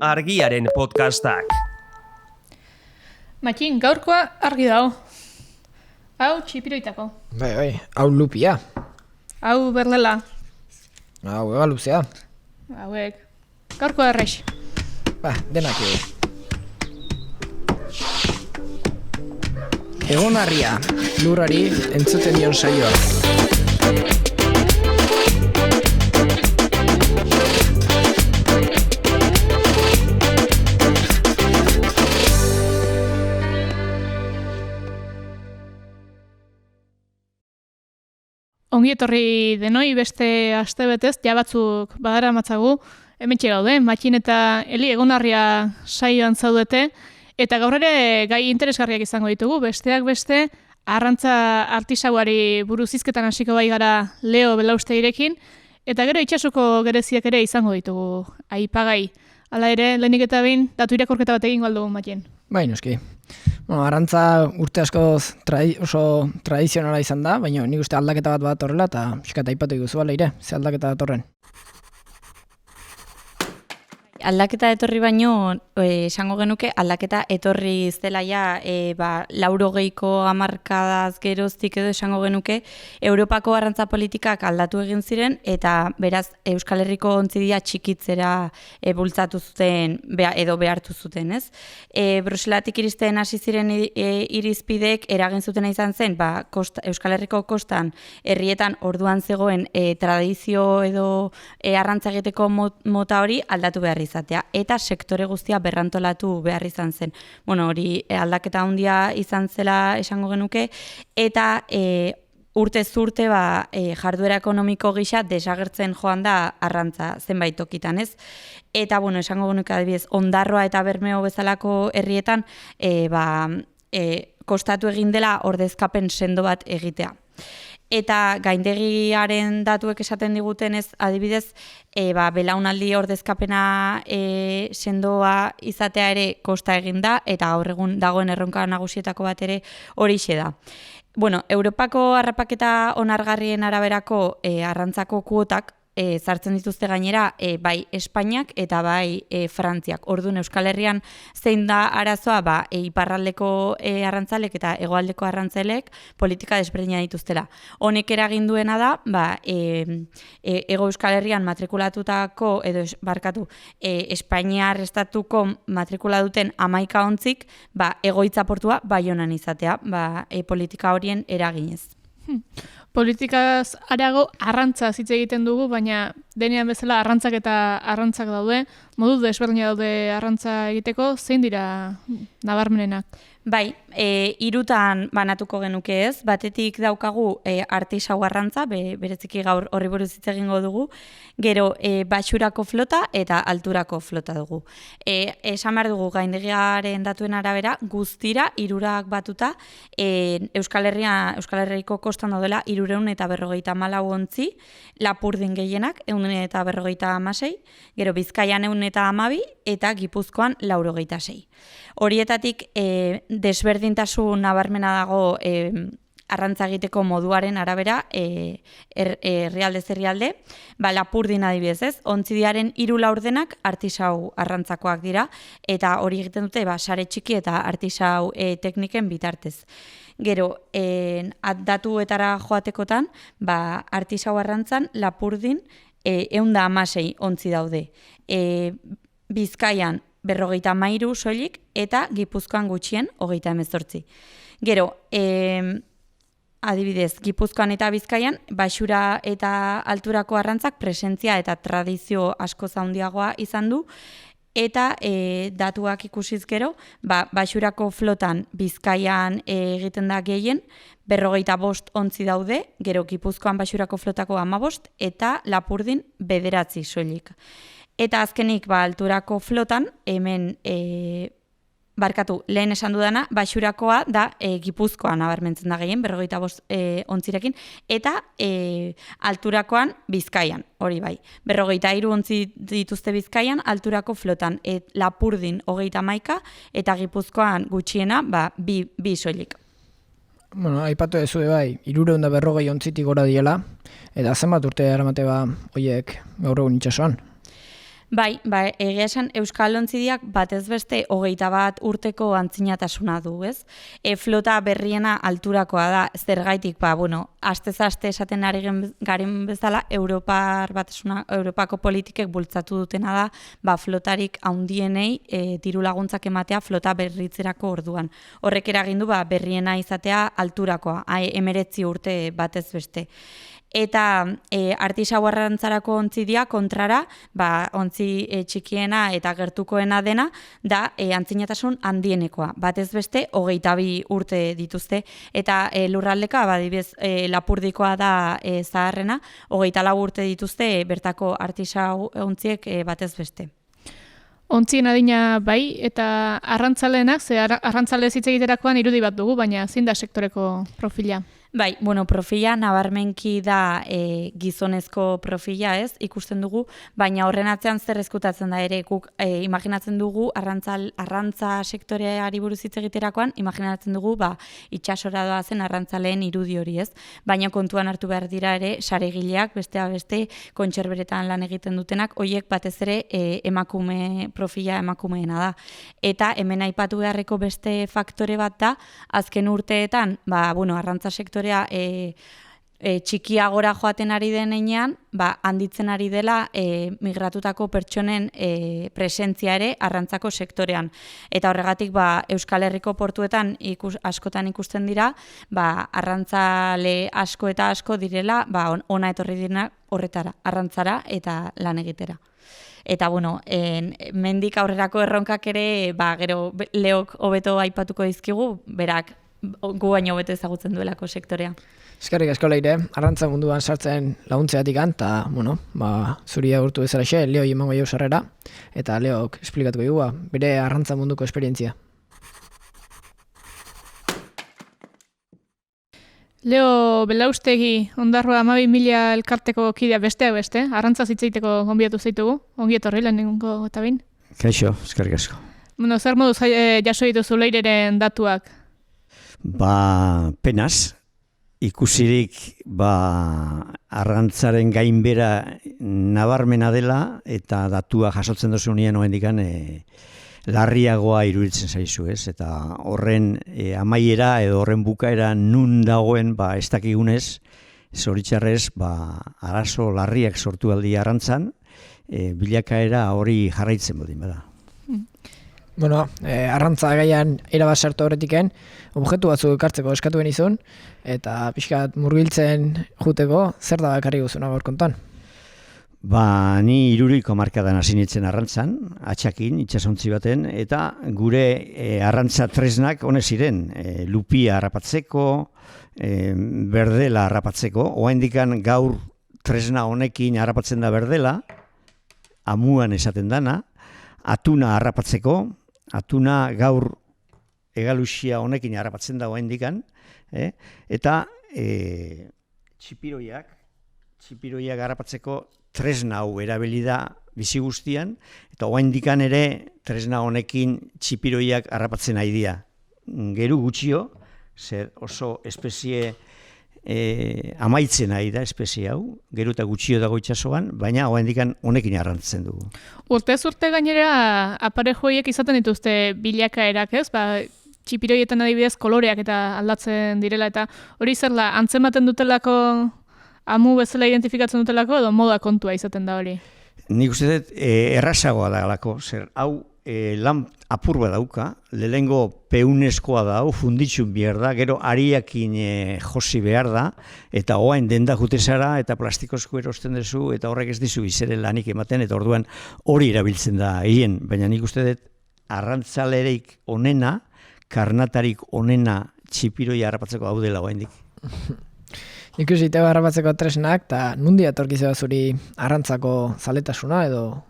Argiaren podcastak. Matxin, gaurkoa argi dago. Hau txipiroitako. Bai, hau lupia. Hau berlela. Hau egaluzea. Hauek. Gaurkoa errex. Denak egu. Egon harria, lurrari entzuten dion saioa. Ongi etorri denoi beste astebetez, ja batzuk badara matzagu, hementxe gaude, Matxin eta Eli egonarria saioan zaudete, eta gaur ere gai interesgarriak izango ditugu, besteak beste, arrantza artisauari buruz hizketan hasiko bai gara Leo Belaustegirekin, eta gero itxasuko gereziak ere izango ditugu, aipagai. Hala ere, lehenik eta behin, datu irakorketa bat egingo aldugu, Matxin. Bai, noski. Arrantza urte askoz oso tradizionala izan da, baina nik uste aldaketa bat horrela, eta pixkat aipatu iguzu baleire, ze aldaketa datorren. Aldaketa etorri baino, esango genuke, aldaketa etorri zela ja, 80ko hamarkadaz geroztik edo esango genuke, Europako arrantza politikak aldatu egin ziren, eta beraz Euskal Herriko ontzidia txikitzera bultzatu zuten, edo behartu zuten, ez? Bruselatik iristen hasi ziren irizpideek eragin zutena izan zen, Euskal Herriko kostan, herrietan orduan zegoen tradizio edo arrantza egiteko mota hori aldatu behar izatea, eta sektore guztia berrantolatu behar izan zen. Hori aldaketa handia izan zela esango genuke, eta urtez urte jarduera ekonomiko gisa desagertzen joan da arrantza zenbait tokitan, ez? Eta, esango genuke adibidez, Ondarroa eta Bermeo bezalako herrietan kostatu egin dela ordezkapen sendo bat egitea. Eta gaindegiaren datuek esaten digutenez, adibidez, belaunaldi ordezkapena sendoa izatea ere kosta egin da, eta gaur egun dagoen erronka nagusietako bat ere horixe da. Europako harrapaketa onargarrien araberako arrantzako kuotak sartzen dituzte gainera bai Espainiak eta bai Frantziak. Orduan Euskal Herrian zein da arazoa, iparraldeko arrantzalek eta hegoaldeko arrantzalek politika desberdina dituztela. Honek eragin duena da, Hego Euskal Herrian matrikulatutako edo Espainiar estatuko matrikula duten 11 ontzik, egoitza portua Baionan izatea, politika horien eraginez. Politikaz arago arrantza hitz egiten dugu, baina denean bezala arrantzak eta arrantzak daude, modu desberdina daude arrantza egiteko, zein dira nabarmenenak? Bai, hirutan banatuko genuke ez, batetik daukagu artisau arrantza, bereziki gaur horri buruz hitz egingo dugu, gero baxurako flota eta alturako flota dugu. Esan behar dugu gaindegiaren datuen arabera, guztira, hirurak batuta, Euskal Herriko kostan daudela 354 ontzi, Lapurdin gehienak 156, gero Bizkaian 112 eta Gipuzkoan 86. Horietatik desberdintasun nabarmena dago arrantza egiteko moduaren arabera herrialdez herrialde, Lapurdin adibidez ez, ontzidiaren 3 laurdenak artisau arrantzakoak dira, eta hori egiten dute sare txiki eta artisau tekniken bitartez. Gero, datuetara joatekotan, artisau arrantzan Lapurdin 116 ontzi daude. Bizkaian 53 soilik eta Gipuzkoan gutxien 38. Gero, adibidez, Gipuzkoan eta Bizkaian, baxura eta alturako arrantzak presentzia eta tradizio asko handiagoa izan du, eta datuak ikusiz gero, baxurako flotan Bizkaian egiten da gehien, 45 ontzi daude, gero Gipuzkoan baxurako flotako 15 eta Lapurdin 9 soilik. Eta azkenik, alturako flotan, hemen, lehen esan dudana, baxurakoa da Gipuzkoan nabarmentzen da gehien, 45 ontzirekin, eta alturakoan Bizkaian, hori bai. 43 ontzi dituzte Bizkaian, alturako flotan, Lapurdin 31 eta Gipuzkoan gutxiena, 2 soilik. Aipatu dezu bai, 340 ontzitik gora diela, eta zenbat urte eramate horiek gaur egun itsasoan? Bai, egia esan Euskal Ontzidiak batez beste 21 urteko antzinatasuna du, ez? Flota berriena alturakoa da, zergaitik, astez-aste esaten ari garen bezala, Europako politikek bultzatu dutena da, flotarik handienei diru laguntzak ematea flota berritzerako orduan. Horrek eragindu berriena izatea alturakoa, 19 urte batez beste. Eta artisau arrantzarako ontzidia kontrara, ontzi txikiena eta gertukoena dena, da antzinatasun handienekoa. Batez beste, 22 urte dituzte. Eta lurraldeka, adibidez, Lapurdikoa da zaharrena, 24 urte dituzte bertako artisau ontziek batez beste. Ontzien adina bai, eta arrantzaleenak, ze arrantzale hitz egiterakoan irudi bat dugu, baina zein da sektoreko profila? Bai, profila nabarmenki da gizonezko profila, ez, ikusten dugu, baina horren atzean zer ezkutatzen da ere, guk imaginatzen dugu arrantza sektoreari buruz hitz egiterakoan, imaginatzen dugu itsasora doazen arrantzaleen irudi hori, ez, baina kontuan hartu behar dira ere saregileak, besteak beste kontserberetan lan egiten dutenak, hoiek batez ere profila emakumeena da. Eta hemen aipatu beharreko beste faktore bat da, azken urteetan, arrantza sektorea txikiagora joaten ari denean, handitzen ari dela migratutako pertsonen presentzia ere arrantzako sektorean. Eta horregatik Euskal Herriko portuetan askotan ikusten dira, arrantzale asko eta asko direla ona etorri dira horretara, arrantzara eta lan egitera. Eta mendik aurrerako erronkak ere, gero Leok hobeto aipatuko dizkigu, berak gu baino hobeto ezagutzen duelako sektorea. Eskerrik asko Leire, arrantza munduan sartzen laguntzeatik eta, zuri agurtu bezalaxe, Leo emango jau sarrera, eta Leok esplikatuko dugu, bere arrantza munduko esperientzia. Leo Belaustegi, Ondarroa 12.000 elkarteko kidea besteak beste, arrantza zitzeiteko gonbidatu zaitugu, ongi etorri lehenengo eta bain. Kaixo, eskerrik asko. Zer moduz jaso dituzu Leireren datuak? Penaz, ikusirik arrantzaren gainbera nabarmena dela eta datua jasotzen duzu nien oendikan larriagoa iruditzen zaizu, ez? Eta horren amaiera edo horren bukaera nun dagoen ez dakigunez, zoritxarrez arazo larriak sortu aldi arrantzan, bilakaera hori jarraitzen bodin bada. Arrantza gaian erabat sartu horretiken, objektu batzuk ekartzeko eskatu benizun, eta pixkat murgiltzen juteko, zer da bakarri guzuna gaur kontan? Ni 30ko hamarkadan hasi nintzen arrantzan, atxakin, itsasontzi baten, eta gure arrantza tresnak honek ziren, lupia harrapatzeko, berdela harrapatzeko, oraindikan gaur tresna honekin harrapatzen da berdela, amuan esaten dana, atuna harrapatzeko, atuna gaur egalusia honekin harrapatzen da oraindikan, eta txipiroiak harrapatzeko tresna hau erabili da bizi guztian, eta oraindikan ere tresna honekin txipiroiak harrapatzen ari dira. Geru gutxio, zer oso espezie amaitzen ari da espezie hau, gero eta gutxio dago itsasoan, baina oraindikan honekin arrantzen dugu. Urtez urte gainera aparejoiek izaten dituzte bilakaerak, ez? Txipiroietan adibidez koloreak eta aldatzen direla, eta hori zer da, antzematen dutelako, amu bezala identifikatzen dutelako, edo moda kontua izaten da hori? Nik uste dut errazagoa da galako, zer hau lan apur bat dauka, lehengo peuneskoa da, funditxun behar da, gero ariakin josi behar da, eta oain denda jute zara, eta plastikozko erosten duzu, eta horrek ez dizu izere lanik ematen, eta orduan hori erabiltzen da hien, baina nik uste dut arrantzalerik onena, karnatarik onena txipiroi harrapatzeko hau dela oaindik. Ikusi itego harrapatzeko tresnak, eta nundi atorkizea zuri arrantzako zaletasuna edo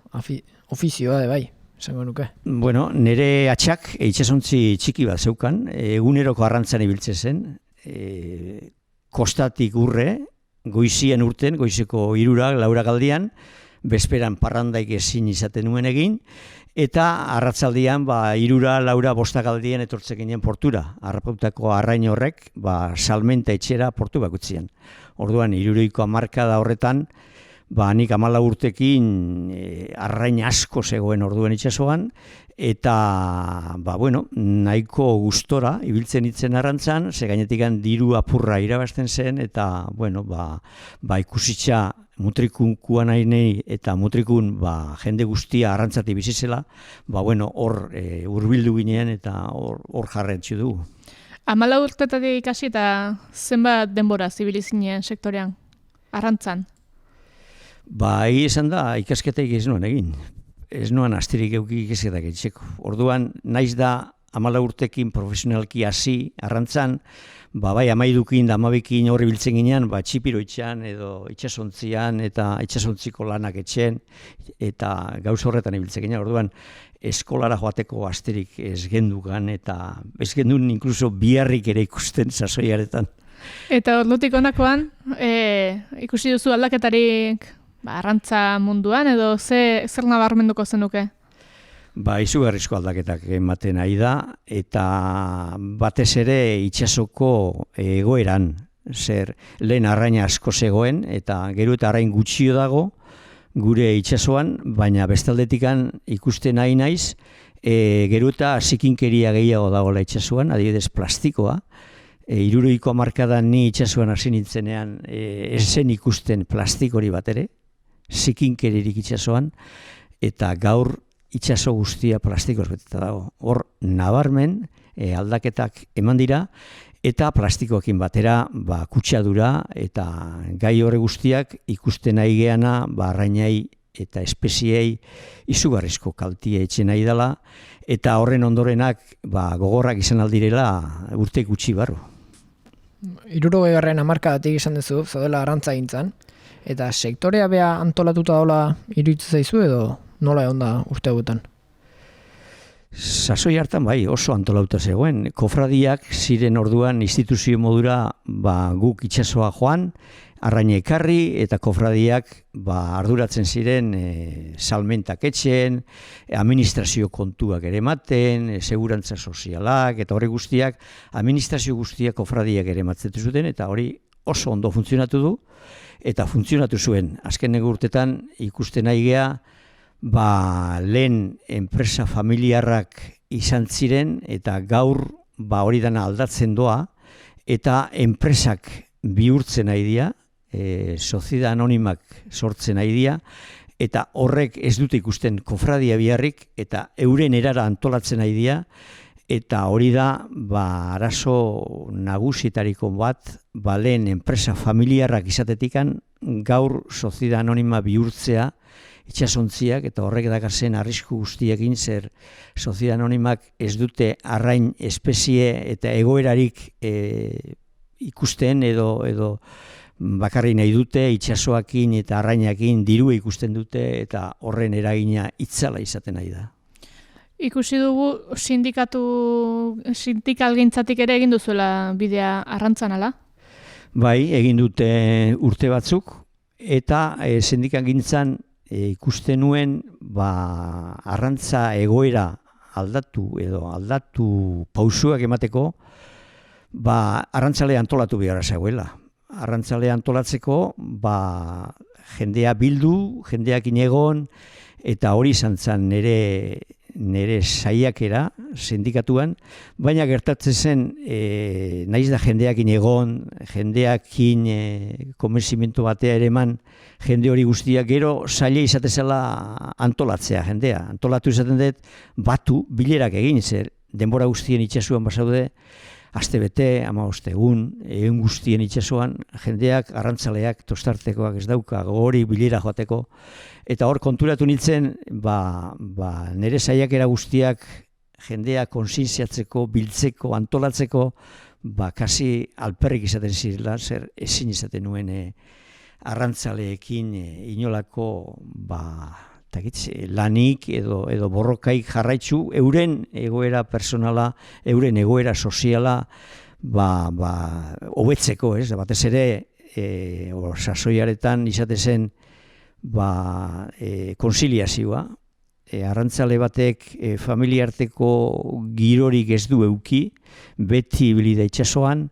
ofizioa de bai? Esango nuke. Nire atxak itsasontzi txiki bat zeukan, eguneroko arrantzan ibiltzen zen, kostatik urre, goizien urten, goizeko 3, 4 galdian, bezperan parrandaik ezin izaten nuen egin, eta arratzaldian 3, 4, 5 galdien etortzen ginen portura. Harrapautako arrain horrek salmenta etxera portu bakutzian. Orduan, 30ko hamarkada horretan, nik 14 urtekin arrain asko zegoen orduan itsasoan, eta nahiko gustora ibiltzen itzen arrantzan, ze gainetik diru apurra irabazten zen, eta ikusitza mutrikunkuan nahi eta mutrikun jende guztia arrantzati bizizela, hor hurbildu ginean eta hor jarrentzu dugu. 14 urtetatik ikasi eta zenbat denbora zibilizinen sektorean, arrantzan? Egia esan da, ikasketak ez nuen egin. Ez nuen astirik euki ikasketak egiteko. Orduan, naiz da 14 urtekin profesionalki hasi arrantzan, 12 da 12 horri biltzen ginean, txipiro itxan edo itxasontzian eta itxasontziko lanak etxen, eta gauz horretan ibiltzen ginean. Orduan, eskolara joateko asterik ez gendukan, eta ez gendun inkluso biharrik ere ikusten sasoiaretan. Eta ordutik honakoan, ikusi duzu aldaketarik arrantza munduan, edo zer nabarmenduko zenuke? Izugarrizko aldaketak ematen ari da, eta batez ere itsasoko egoeran, zer lehen arraina asko zegoen, eta gero eta arrain gutxio dago gure itsasoan, baina bestaldetikan ikusten nahi naiz, gero eta zikinkeria gehiago dagoela itsasoan, adibidez plastikoa. 60ko hamarkadan ni itsasoan hasi nintzenean ez zen ikusten plastikori bat ere, zikinkeririk itsasoan, eta gaur itsaso guztia plastikoz beteta dago. Hor nabarmen aldaketak eman dira, eta plastikoekin batera kutsadura eta gai horre guztiak ikusten nahi geana arrainai eta espeziei izugarrizko kaltia etxe nahi dela, eta horren ondorenak gogorrak izan aldirela urte gutxi barru. 60. hamarkadatik izan duzu, zaudela arrantza gintzan, eta sektorea bea antolatuta daula iruditzen zaizu edo nola egon da urte hauetan? Sasoi hartan oso antolauta zegoen. Kofradiak ziren orduan instituzio modura guk itsasoa joan, arraina ekarri, eta kofradiak arduratzen ziren salmentak etxen, administrazio kontuak ere ematen, segurantza sozialak, eta hori guztiak, administrazio guztiak kofradiak ere ematzen zuten, eta hori oso ondo funtzionatu du, eta funtzionatu zuen. Azken urtetan ikusten nahi gea, lehen enpresa familiarrak izan ziren, eta gaur hori dana aldatzen doa, eta enpresak bihurtzen nahi dira, soziedad anonimak sortzen nahi dira, eta horrek ez dute ikusten kofradia biharrik, eta euren erara antolatzen nahi dira, eta hori da arazo nagusietariko bat, lehen enpresa familiarrak izatetikan, gaur soziedad anonima bihurtzea, itxasontziak, eta horrek dakarzen arrisku guztiekin, zer soziedad anonimak ez dute arrain espezie eta egoerarik ikusten edo bakarri nahi dute, itxasoakin eta arrainakin dirua ikusten dute, eta horren eragina itzala izaten nahi da. Ikusi dugu sindikalgintzatik ere egin duzuela bidea arrantzan, ala? Egin dute urte batzuk, eta sindikalgintzan ikusten nuen arrantza egoera aldatu pausuak emateko, arrantzale antolatu beharra zegoela. Arrantzale antolatzeko, jendea bildu, jendeakin egon, eta hori izan zen nire saiakera sindikatuan, baina gertatzen zen, naiz da jendeakin egon, jendeakin konbentzimento batea ere eman, jende hori guztiak gero zaila izatezela antolatzea jendea. Antolatu izaten dut, batu, bilerak egin, zer denbora guztien itxasuan basaude, aste bete, 15 egun, egun guztien itxasuan, jendeak, arrantzaleak, tostartekoak ez dauka, gogori bilera joateko, eta hor konturatu nintzen, nire saiakera guztiak jendea konsientziatzeko, biltzeko, antolatzeko, kasi alperrik izaten zirela, zer ezin izaten nuen arrantzaleekin inolako lanik edo borrokaik jarraitzu, euren egoera personala, euren egoera soziala hobetzeko, batez ere sasoiaretan izate zen konsiliazioa. Arrantzale batek familiarteko girorik ez du euki, beti bilida itxasoan,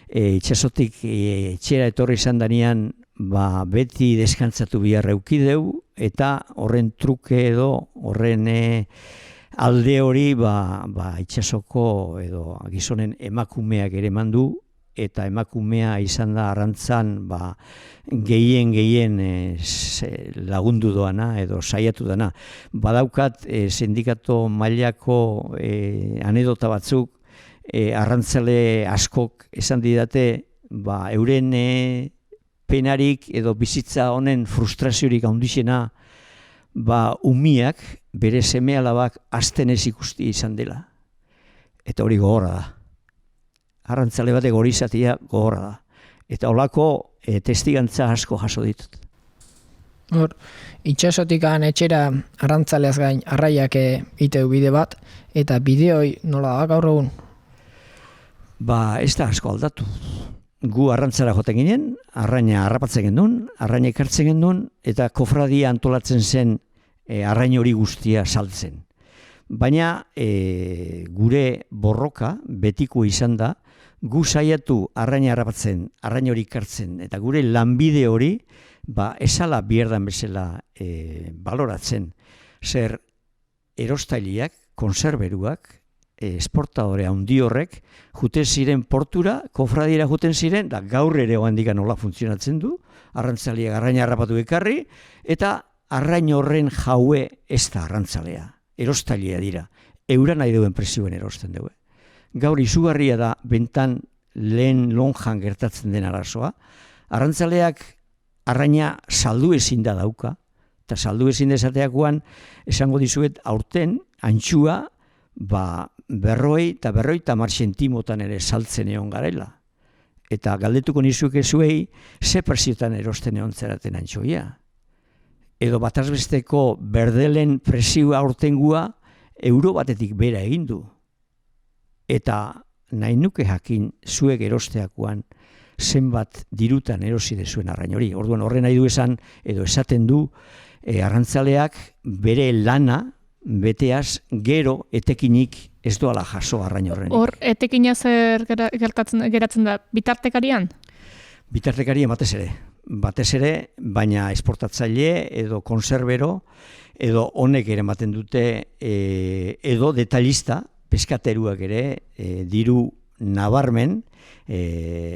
itxasotik etxera etorri izan danean ba, beti deskantzatu bihar eukideu, eta horren truke edo horren alde hori itxasoko edo gizonen emakumeak ere mandu, eta emakumea izan da arrantzan gehien lagundu doana edo saiatu dana. Badaukat sindikato mailako anedota batzuk, arrantzale askok esan didate euren penarik edo bizitza honen frustraziorik handixena umiak bere seme-alabak aztenez ikusti izan dela. Eta hori gogorra da. Arrantzale batek hori izatea gogorra da. Eta holako testigantza asko jaso ditut. Hor, itxasotikan etxera arrantzaleaz gain arraiak iteu bide bat, eta bideoi nola da gaur egun? Ez da asko aldatu. Gu arrantzara joten ginen, arraina harrapatzen gendun, arraina ekartzen gendun, eta kofradia antolatzen zen arrain hori guztia saltzen. Baina gure borroka betiko izan da, gu saiatu arraina harrapatzen, arrain hori ekartzen, eta gure lanbide hori esala bierdan bezala baloratzen. Zer erostailiak, konserberuak, esportadore handi horrek, juten ziren portura, kofradiera juten ziren, da gaur ere oandikan nola funtzionatzen du, arrantzaleak arraina harrapatu ekarri, eta arrain horren jaue ez da arrantzalea, erostailea dira, eura nahi duen presioen erosten dugu. Gaur izugarria da bentan lehen lonjan gertatzen den arazoa, arrantzaleak arraina saldu ezin da dauka, eta saldu ezin dezateakoan, esango dizuet aurten, antxua, 50 sentimotan ere saltzen egon garela. Eta galdetuko nizuke zuei, ze presiotan erosten egon zeraten antxoia. Edo batazbesteko berdelen presioa aurtengua euro batetik bera egin du. Eta nahi nuke jakin zuek erosteakoan zenbat dirutan erosi dezuen arrain hori. Orduan horren nahi du esan, edo esaten du, arrantzaleak bere lana, beteaz, gero etekinik ez doala jaso arrain horrenik. Hor, etekina zer geratzen da, bitartekarian? Bitartekarian batez ere, baina esportatzaile edo konserbero, edo honek ere ematen dute, edo detailista, peskateruak ere, diru nabarmen,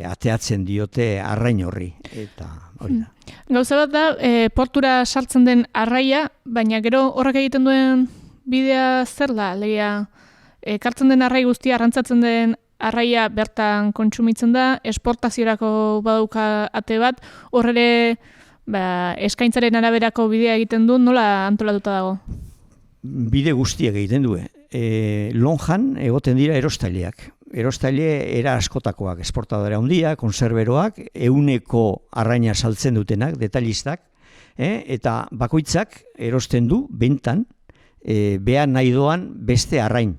ateatzen diote arrain horri. Eta hori da. Gauza bat da, portura sartzen den arraia, baina gero horrek egiten duen bidea zer da, legia, ekartzen den arrai guztia, arrantzatzen den arraia bertan kontsumitzen da, esportaziorako badauka ate bat, horre eskaintzaren araberako bidea egiten du, nola antolatuta dago? Bide guztiak egiten du. Lonjan egoten dira erostaileak. Erostaile era askotakoak, esportadore handiak, konserberoak, euneko arraina saltzen dutenak, detailistak, eta bakoitzak erosten du, bentan, behan nahi doan beste arrain.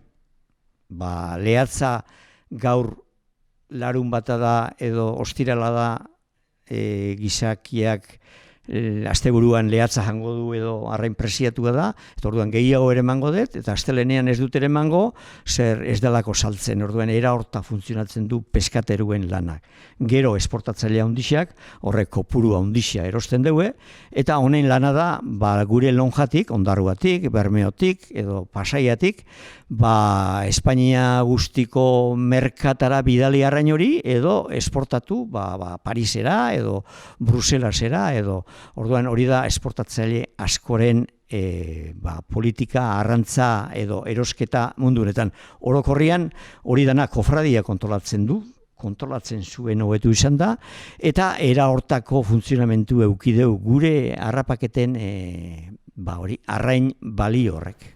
Lehatza gaur larun bata da edo ostirala da gizakiak asteburuan lehatza jango du edo arrain presiatua da, eta orduan gehiago ere emango dut, eta astelenean ez dut ere emango, zer ez delako saltzen, orduan era horta funtzionatzen du peskateruen lanak. Gero esportatzailea handixak, horrek kopuru handixia erosten dugu, eta honen lana da, gure lonjatik, Ondarruatik, Bermeotik, edo Pasaiatik, Espainia guztiko merkatara bidali arrain hori, edo esportatu Parisera, edo Bruselasera, edo orduan hori da esportatzaile askoren politika, arrantza edo erosketa munduretan. Orokorrian hori dana kofradia kontrolatzen zuen hobetu izan da, eta era hortako funtzionamentu eukideu gure harrapaketen arrain balio horrek.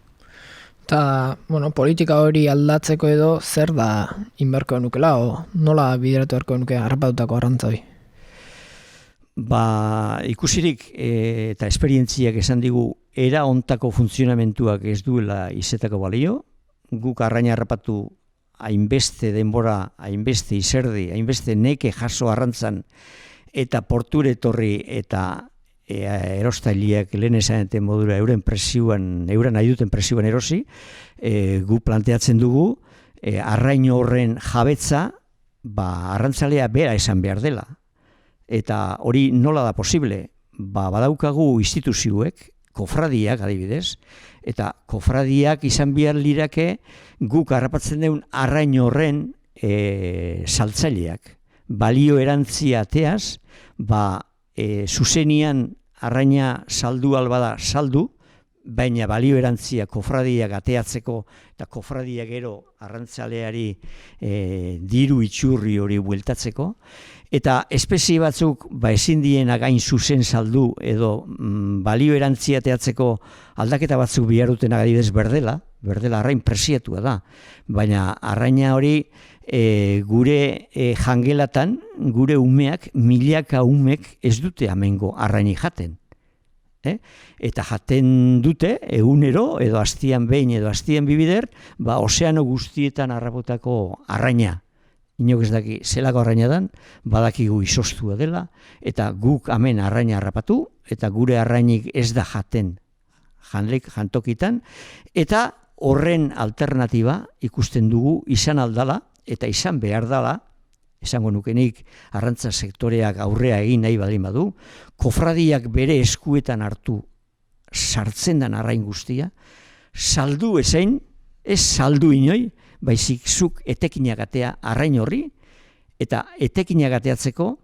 Eta, politika hori aldatzeko edo zer da inberko nukela, o nola bideratu erko nuke harrapatutako arrantza hori? Ikusirik eta esperientziak esan digu era ontako funtzionamentuak ez duela izetako balio, guk arraina harrapatu hainbeste denbora, hainbeste izerdi, hainbeste neke jaso arrantzan eta porture etorri eta erostailiak lehen esaneten modura euren nahi duten presioan erosi, gu planteatzen dugu arrain horren jabetza arrantzalea bera esan behar dela. Eta hori nola da posible? Badaukagu instituzioek, kofradiak adibidez, eta kofradiak izan behar lirake guk harrapatzen deun arrain horren saltzaileak. Balio erantzia ateaz, zuzenian arraina saldu albada saldu, baina balio erantzia kofradiak ateatzeko eta kofradia gero arrantzaleari diru itxurri hori bueltatzeko. Eta espezie batzuk ezin dienak hain zuzen saldu edo balio erantzia ateatzeko aldaketa batzuk behar dutenak adibidez berdela arrain presiatua da. Baina arraina hori gure jangelatan, gure umeak, milaka umek ez dute amengo arraini jaten. Eta jaten dute egunero edo astian behin edo astian bibider, ozeano guztietan harrapotako arraina. Inok ez daki zelako arraina dan, badakigu izostua dela, eta guk hemen arraina harrapatu, eta gure arrainik ez da jaten jantokitan, eta horren alternatiba ikusten dugu izan aldala, eta izan behar dala, esango nukenik arrantza sektoreak aurrea egin nahi baldin badu, kofradiak bere eskuetan hartu sartzen den arrain guztia, saldu ezein, ez saldu inoi, baizik zuk etekinak atea arrain horri, eta etekinak ateatzeko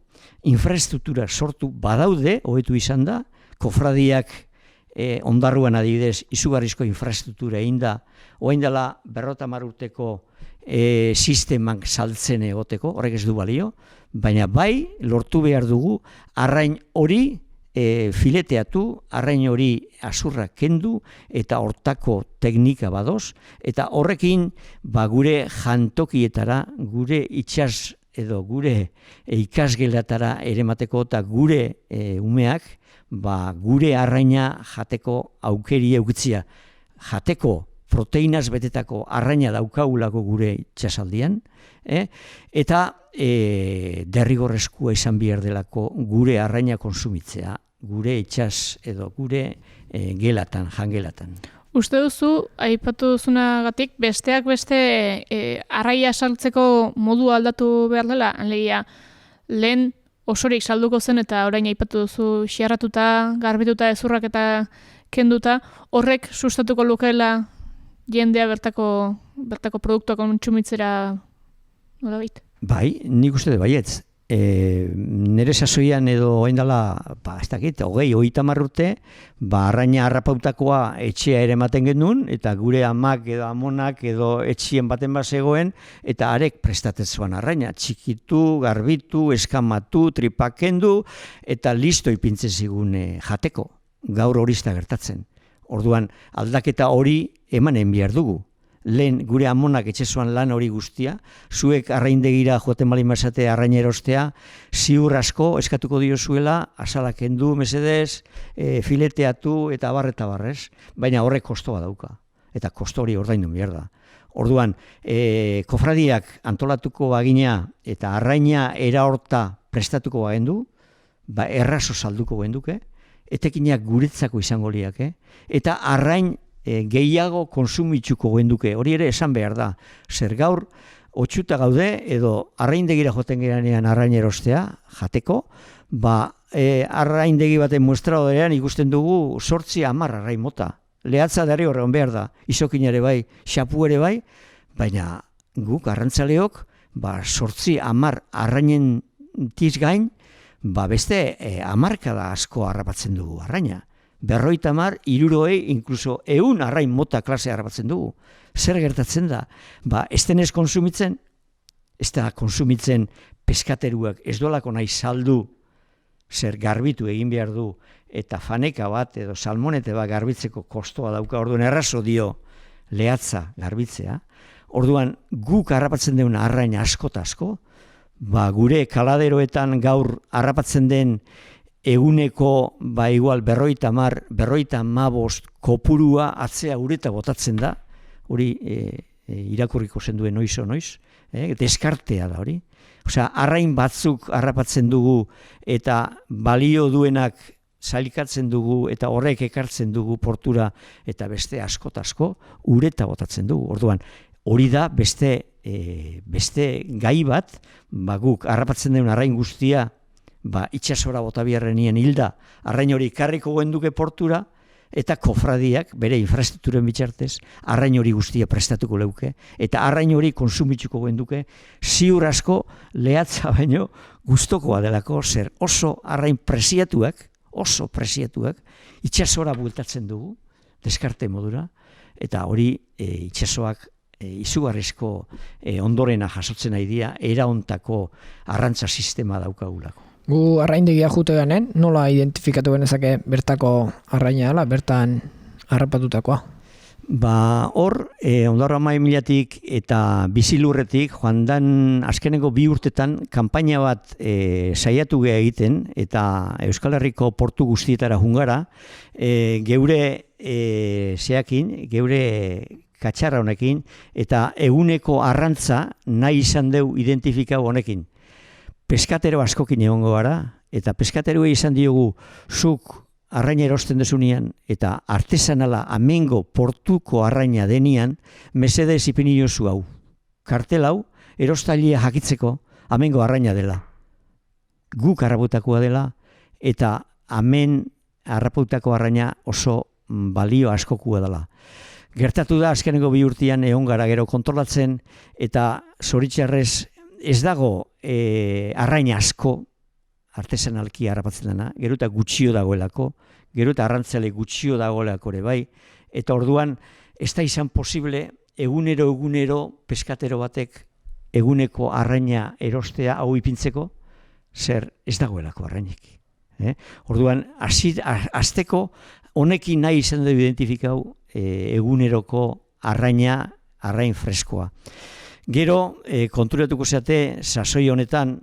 infraestruktura sortu badaude, hobetu izan da, kofradiak ondarruan adibidez izugarrizko infraestruktura egin da, orain dela 50 urteko sistemak saltzen egoteko, horrek ez du balio, baina bai lortu behar dugu arrain hori fileteatu, arrain hori azurra kendu eta hortako teknika badoz, eta horrekin gure jantokietara, gure itsas edo gure ikasgelatara eremateko eta gure umeak gure arraina jateko aukeria eukitzia, jateko proteinaz betetako arraina daukagulako gure itxasaldian, eta derrigorrezkoa izan behar delako gure arraina konsumitzea, gure itxas edo gure gelatan, jangelatan. Uste duzu, aipatu duzunagatik, besteak beste arraia saltzeko modu aldatu behar dela, alegia, lehen osorik salduko zen eta orain aipatu duzu xiarratuta, garbituta, ezurrak eta kenduta, horrek sustatuko lukeela jendea bertako produktuak kontsumitzera nolabait? Bai, nik uste de baietz. Nere sasoian edo oindala, ez dakit, 20-30 urte, arraina harrapautakoa etxea ere ematen genuen, eta gure amak edo amonak edo etxien baten zegoen, eta arek prestatezuan arraina, txikitu, garbitu, eskamatu, tripakendu, eta listo ipintzen zigun jateko. Gaur hori da gertatzen. Orduan, aldaketa hori emanen behar dugu. Lehen gure amonak etxezuan lan hori guztia, zuek arraindegira joaten balin basate arraina erostea, ziur asko eskatuko diozuela, azalak kendu, mesedez, fileteatu eta barrez, baina horrek kostoa dauka. Eta kosto hori ordaindu behar da. Orduan, kofradiak antolatuko bagina eta arraina era horta prestatuko bagendu, errazo salduko genduke, etekinak guretzako izango liake, eta arrain gehiago konsumitzuko genduke, hori ere esan behar da. Zer gaur, otxuta gaude, edo arraindegira joten geranean arrain erostea, jateko, arraindegi baten muestradorean ikusten dugu 8-10 arrain mota. Lehatza derri horregon behar da, izokin ere bai, xapu ere bai, baina guk arrantzaleok, 8-10 arrainen tiz gain, beste 10 asko harrapatzen dugu arraina. 50, 60, inkluso 100 arrain mota klase harrapatzen dugu. Zer gertatzen da? Ez denez konsumitzen, ez da konsumitzen peskateruak ez dolako nahi saldu, zer garbitu egin behar du, eta faneka bat edo salmonete bat garbitzeko kostoa dauka, orduan errazo dio lehatza garbitzea. Orduan guk harrapatzen duen arrain askota asko, gure kaladeroetan gaur harrapatzen den eguneko igual 50-55 kopurua atzea ureta botatzen da, hori irakurriko zen duen noiz, deskartea da hori. Osea, arrain batzuk harrapatzen dugu eta balio duenak zailkatzen dugu eta horrek ekartzen dugu portura eta beste asko ureta botatzen dugu. Orduan, hori da beste gai bat, guk harrapatzen den arrain guztia itxasora bota biharrenien hilda, arrain hori karriko genduke portura, eta kofradiak, bere infrastrukturen bitxartez, arrain hori guztia prestatuko leuke, eta arrain hori konsumituko genduke, ziur asko lehatza baino gustokoa delako, zer oso arrain presiatuak, itxasora bueltatzen dugu, deskarte modura, eta hori itxasoak izugarrizko ondorena jasotzen nahi dira, eraontako arrantza sistema daukagulako. Gu arraindegia jute ganen, nola identifikatu genezake bertako arraina dela, bertan harrapatutakoa? Hor, Ondarroa Maimilatik eta Bizilurretik, joan dan azkeneko 2 urtetan kanpaina bat saiatu geha egiten, eta Euskal Herriko portu guztietara jungara, geure katxarra honekin, eta eguneko arrantza nahi izan deu identifikau honekin. Peskatero askokin egongo gara, eta peskateroa izan diogu zuk arraina erosten desunean, eta artesanala amengo portuko arraina denian, mesedez ipini jozu hau. Kartel hau, erostailia jakitzeko amengo arraina dela. Guk harraputakoa dela, eta amen harraputako arraina oso balio askokua dela. Gertatu da, azkeneko 2 urtean egon gara gero kontrolatzen, eta zoritxarrez ez dago arraina asko artesanalki harrapatzen dena, gero eta gutxio dagoelako, gero eta arrantzale gutxio dagoelako ere bai, eta orduan ez da izan posible egunero peskatero batek eguneko arraina erostea hau ipintzeko, zer ez dagoelako arrainik. Orduan, azteko honekin nahi izan du identifikau eguneroko arrain freskoa. Gero, konturatuko zeate, sasoi honetan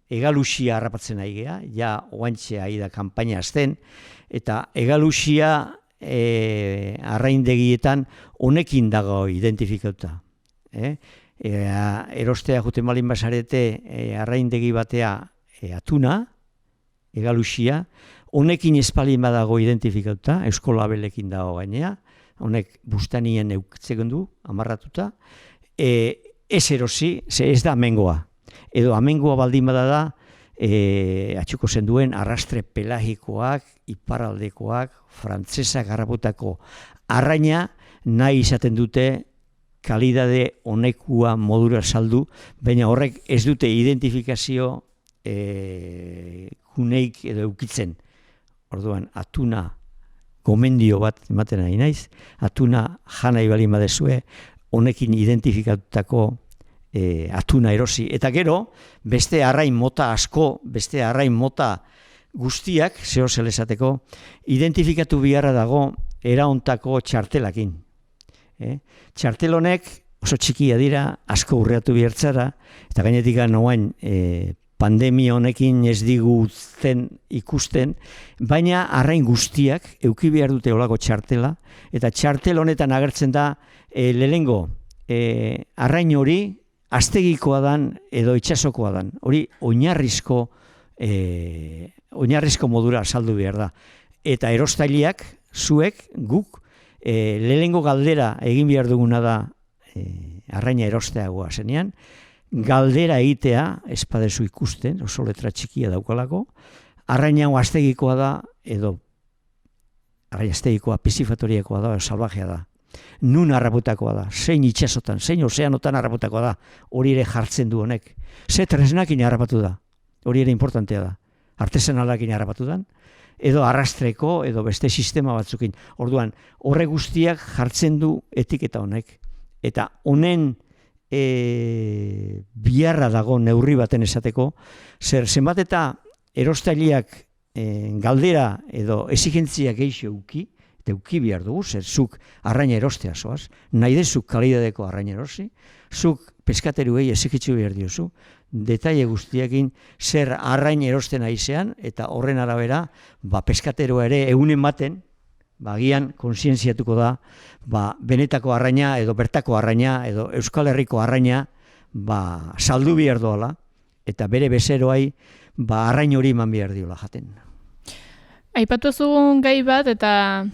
egalusia harrapatzen ari geha, ja oantxe ari da kanpaina azten, eta egalusia arraindegietan honekin dago identifikauta. Erostea juten balin basarete arraindegi batea atuna, egalusia, honekin espalin badago identifikauta, euskolabelekin dago gainea, honek bustanien eukitzen du, amarratuta, ez erosi, ez da amengoa. Edo amengoa baldin bada da, atxuko zen duen arrastre pelagikoak, iparraldekoak, frantzesak harraputako arraina nahi izaten dute kalidade honekua modura saldu, baina horrek ez dute identifikazio kuneik edo eukitzen. Orduan, atuna gomendio bat ematen nahi naiz, atuna jana ibalin badezue, honekin identifikatutako atuna erosi. Eta gero, beste arrain mota asko, beste arrain mota guztiak, zeo zelesateko, identifikatu biharra dago eraontako txartelakin. Txartel honek oso txikia dira, asko urreatu bihertzara, eta gainetik noain pandemia honekin ez digutzen ikusten, baina arrain guztiak euki behar dute olako txartela, eta txartel honetan agertzen da lehengo arrain hori aztegikoa dan edo itxasokoa dan. Hori oinarrizko modura saldu behar da. Eta erostailiak, zuek, guk, lehengo galdera egin behar duguna da arraina erosteagoa zenean, galdera egitea, espadezu ikusten, oso letra txikia daukalako, arraina hau aztegikoa da, edo arraina aztegikoa, piscifatoriakoa da, edo salvajea da. Nun harraputakoa da, zein itxasotan, zein ozeanotan harraputakoa da, hori ere jartzen du honek. Ze tresnakin harrapatu da, hori ere importantea da. Artesanalakin harrapatu da, edo arrastreko, edo beste sistema batzukin. Orduan, horre guztiak jartzen du etiketa honek. Eta honen biharra dago neurri baten esateko, zenbat eta erostailiak galdera edo exigentziak geixo uki, eta uki behar dugu, zer zuk arraina erostea zoaz, nahi dezuk kalidadeko arraina erosi, zuk peskateruei exigitzu behar diozu, detaile guztiakin zer arrain erosten aizean, eta horren arabera, peskateroa ere egunen baten, agian kontzientziatuko da, benetako arraina edo bertako arraina edo Euskal Herriko arraina saldu behar doala, eta bere bezeroai arrain hori eman behar diola jaten. Aipatu ezugun gai bat, eta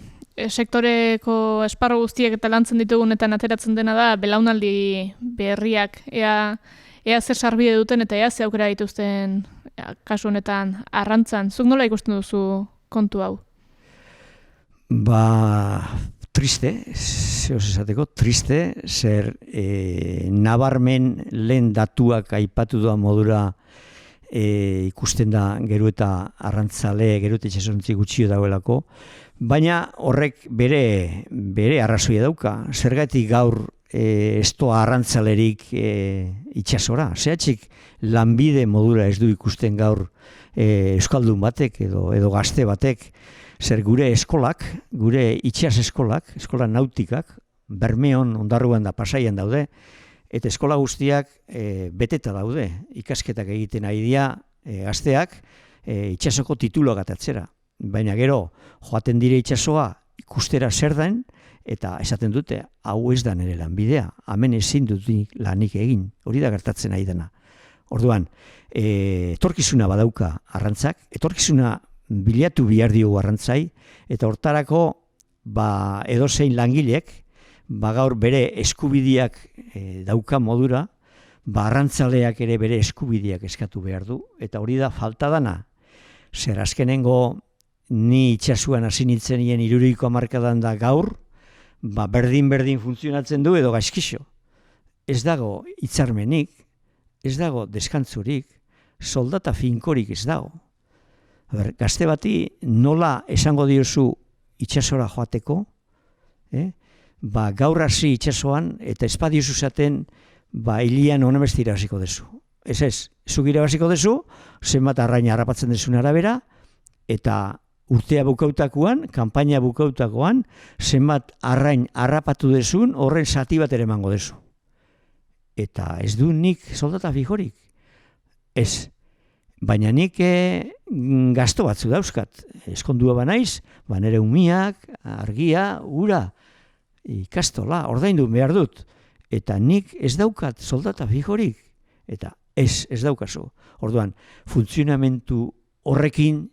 sektoreko esparru guztiek eta lantzen ditugunetan ateratzen dena da belaunaldi berriak. Ea ea zer sarbide duten eta ea ze aukera dituzten kasu honetan arrantzan. Zuk nola ikusten duzu kontu hau? Triste, zehoz esateko, triste, zer nabarmen lehen datuak aipatu doa modura ikusten da gero eta arrantzale, gero eta itxasontzi gutxio dagoelako, baina horrek bere arrazoia dauka. Zergatik gaur ez doa arrantzalerik itxasora. Zehatzik lanbide modura ez du ikusten gaur euskaldun batek edo gazte batek, zer gure eskolak, gure itxas eskolak, eskola nautikak, Bermeon, Ondarruan da Pasaian daude, eta eskola guztiak beteta daude. Ikasketak egiten ari dira gazteak itxasoko tituloak atatzera. Baina gero, joaten dire itxasoa ikustera zer den, eta esaten dute, hau ez da nire lanbidea, hemen ezin dut lanik egin, hori da gertatzen ari dena. Orduan, etorkizuna badauka arrantzak, etorkizuna bilatu behar diogu arrantzai, eta hortarako edozein langilek, gaur bere eskubideak dauka modura, arrantzaleak ere bere eskubideak eskatu behar du, eta hori da falta dana. Zer azkenengo ni itxasuan hasi nintzen nien 60ko hamarkadan da gaur, berdin funtzionatzen du edo gaizkixo. Ez dago hitzarmenik, ez dago deskantzurik, soldata finkorik ez dago. Gazte bati nola esango diozu itxasora joateko, gaur hasi itxasoan eta espadiozu zaten hilian honamesti irabaziko dezu. Ez, zuk irabaziko dezu, zenbat arraina harrapatzen dezun arabera, eta urtea bukautakoan, kanpaina bukautakoan, zenbat arrain harrapatu dezun, horren zati bat ere emango dezu. Eta ez du nik soldata fijorik. Ez. Baina nik gasto batzu dauzkat. Eskondua banaiz, nire umiak, argia, ura, ikastola, ordaindu behar dut. Eta nik ez daukat soldata fijorik. Eta ez daukazu. Orduan, funtzionamentu horrekin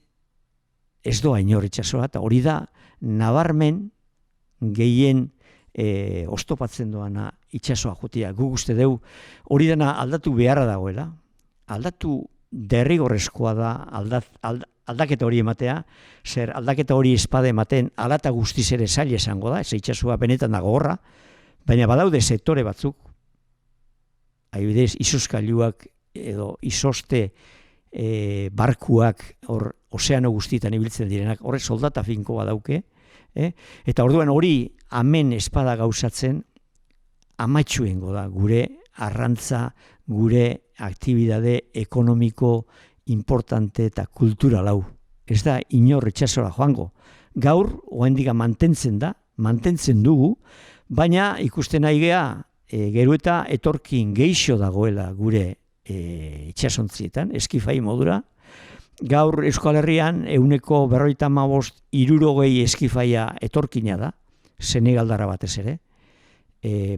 ez doa inor itxasoa, eta hori da nabarmen gehien oztopatzen doana itxasoa jotia. Guk uste deu hori dena aldatu beharra dagoela. Aldatu derrigorrezkoa da aldaketa hori ematea, zer aldaketa hori espade ematen alata guztiz ere zaila esango da, ez itxasua benetan dago horra, baina badaude sektore batzuk, adibidez, izozkailuak edo izoste barkuak hor ozeano guztietan ibiltzen direnak, horre soldata finko badauke, eta orduan hori hemen espada gauzatzen amaitxuengo da gure arrantza, gure aktibidade ekonomiko importante eta kultural hau. Ez da inor itxasora joango. Gaur, oraindik mantentzen dugu, baina ikusten nahi gea, gero eta etorkin geixo dagoela gure itxasontzietan, eskifai modura. Gaur Euskal Herrian 55% 60 eskifaia etorkina da, Senegaldara batez ere,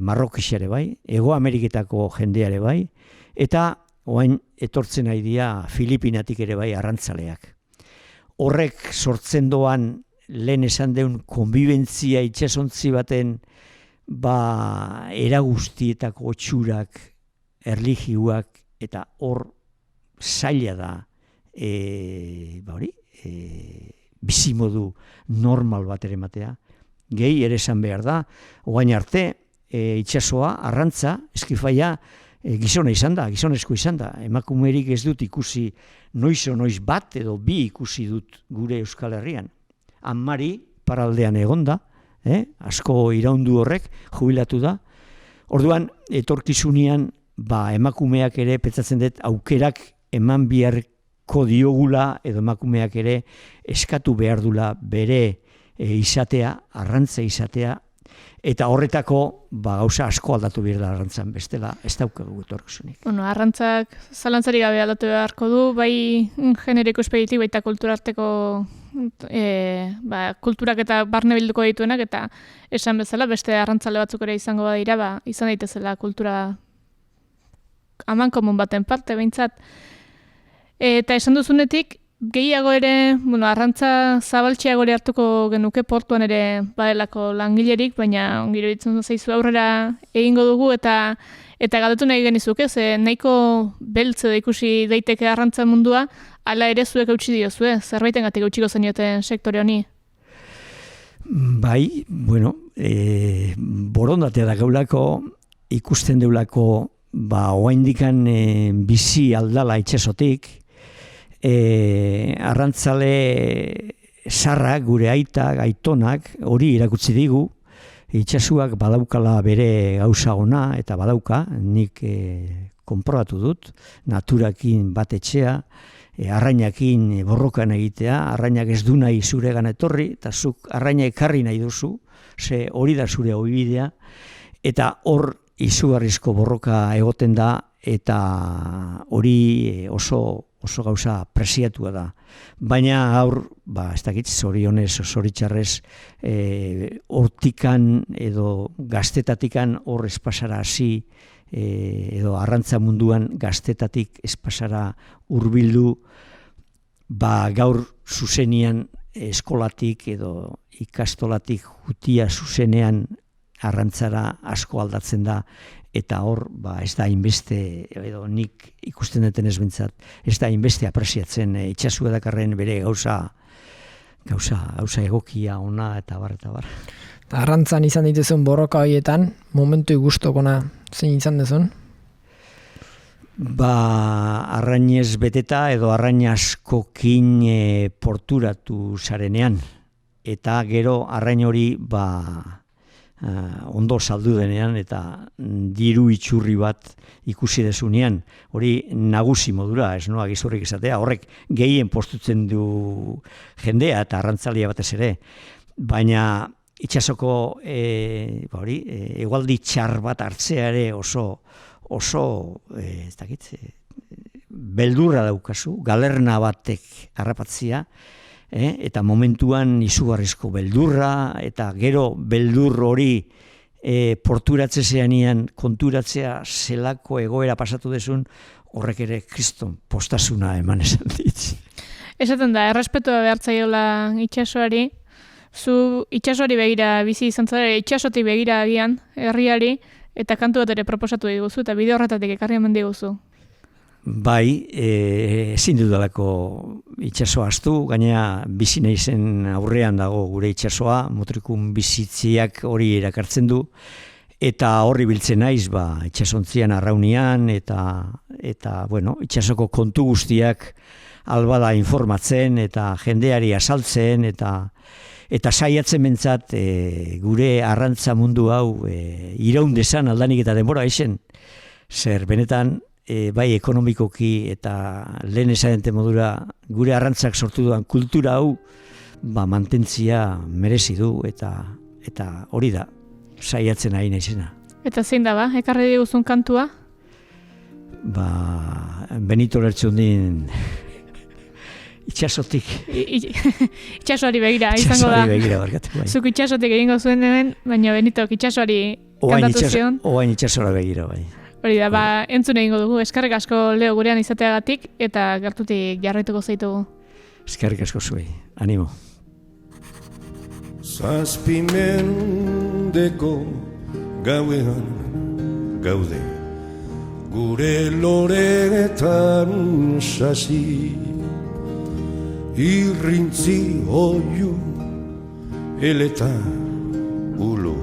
Marrokixare bai, Hego Ameriketako jendeare bai, eta orain etortzen nahi dira Filipinatik ere bai arrantzaleak. Horrek sortzen doan lehen esan deun konbibentzia itxasontzi baten eraguztietako otxurak, erlijioak, eta hor zaila da bizimodu normal bat ere matea. Gehi ere esan behar da, oain arte itxasoa, arrantza, eskifaia gizona izan da, gizonezko izan da. Emakumerik ez dut ikusi noiz bat edo bi ikusi dut gure Euskal Herrian. Amari paraldean egonda, asko iraundu horrek, jubilatu da. Orduan, etorkizunean, emakumeak ere, petzatzen dut, aukerak eman biharko diogula, edo emakumeak ere eskatu behar dula bere izatea, arrantza izatea, eta horretako gauza asko aldatu behar da arrantzan bestela, ez daukagu etorkizunik. Arrantzak zalantzari gabe aldatu beharko du, bai generiko espeditik, baita kulturarteko kulturak eta barne bilduko dituenak, eta esan bezala, beste arrantzale batzuk ere izango badira, izan daitezela kultura amankomun baten parte, behintzat. Eta esan duzunetik, gehiago ere, arrantza zabaltxeago ere hartuko genuke portuan ere badelako langilerik, baina ongiro ditzen zaizu aurrera egingo dugu eta galdetu nahi genizuke, ze nahiko beltze da ikusi daiteke arrantza mundua, hala ere zuek eutxi diozue, zerbaitengatik eutxiko zenioten sektore honi? Bai, borondatea da gaulako, ikusten deulako, oaindikan bizi aldala itxasotik, arrantzale sarrak, gure aitak, aitonak, hori irakutsi digu, itxasuak badaukala bere gauza ona, eta badauka, nik konprobatu dut, naturakin bat etxea, arrainakin borrokan egitea, arrainak ez du nahi zuregan etorri, eta zuk arraina ekarri nahi duzu, ze hori da zure ohibidea, eta hor izugarrizko borroka egoten da, eta hori oso gauza preziatua da. Baina gaur, ez dakit, zorionez, zoritxarrez, hortikan edo gaztetatikan hor espasara hasi, edo arrantza munduan gaztetatik espasara hurbildu, gaur zuzenian eskolatik edo ikastolatik jutia zuzenean arrantzara asko aldatzen da, eta hor, ez da inbeste, edo nik ikusten duten ez bintzat, ez da inbeste apresiatzen itxasu edakarren bere gauza egokia ona eta bar. Arrantzan izan dituzun borroka horietan, momentu gustokona zein izan dezun? Arrainez beteta edo arrain askokin porturatu zarenean, eta gero arrain hori ondo saldu denean eta diru itxurri bat ikusi dezunean, hori nagusi modura, ez noa gizurrik esatea, horrek gehien postutzen du jendea eta arrantzalia batez ere, baina itxasoko egualdi txar bat hartzea ere oso ez dakit, beldurra daukazu, galerna batek harrapatzia, eta momentuan izugarrizko beldurra, eta gero beldur hori porturatze zeanian konturatzea zelako egoera pasatu desun, horrek ere kriston postasuna eman esan dit. Esaten da, errespetua behartzaiola itxasoari, zu itxasoari begira bizi izan zara, itxasotik begira agian, herriari, eta kantu bat ere proposatu diguzu, eta bide horretatik ekarri hemen diguzu. Bai, ezin dudalako itxasoa astu, gainera bizi naizen aurrean dago gure itxasoa, motrikun bizitziak hori erakartzen du, eta horri biltzen naiz, itxasontzian arraunian, eta itxasoko kontu guztiak albada informatzen, eta jendeari azaltzen, eta saiatzen bentsat gure arrantza mundu hau iraun desan aldanik eta denbora esen, zer benetan, bai ekonomikoki eta lehen esadente modura gure arrantzak sortu duan kultura hau mantentzia merezi du eta hori da saiatzen ari naizena. Eta zein da ekarri diguzun kantua? Benito Lertxundin itxasotik. Itxasoari begira, izango da. Itxasoari begira, barkatu. Bai. Zuk itxasotik egingo zuen hemen, baina Benitok itxasoari kantatu zion. Oain itxasora begira, bai. Hori da, entzun egingo dugu, eskerrik asko Leo gurean izateagatik, eta gertutik jarraituko zaitugu. Eskerrik asko zuei, animo. Zazpimendeko gauean gaude, gure loretan sasi, irrintzi oiu, eleta ulo,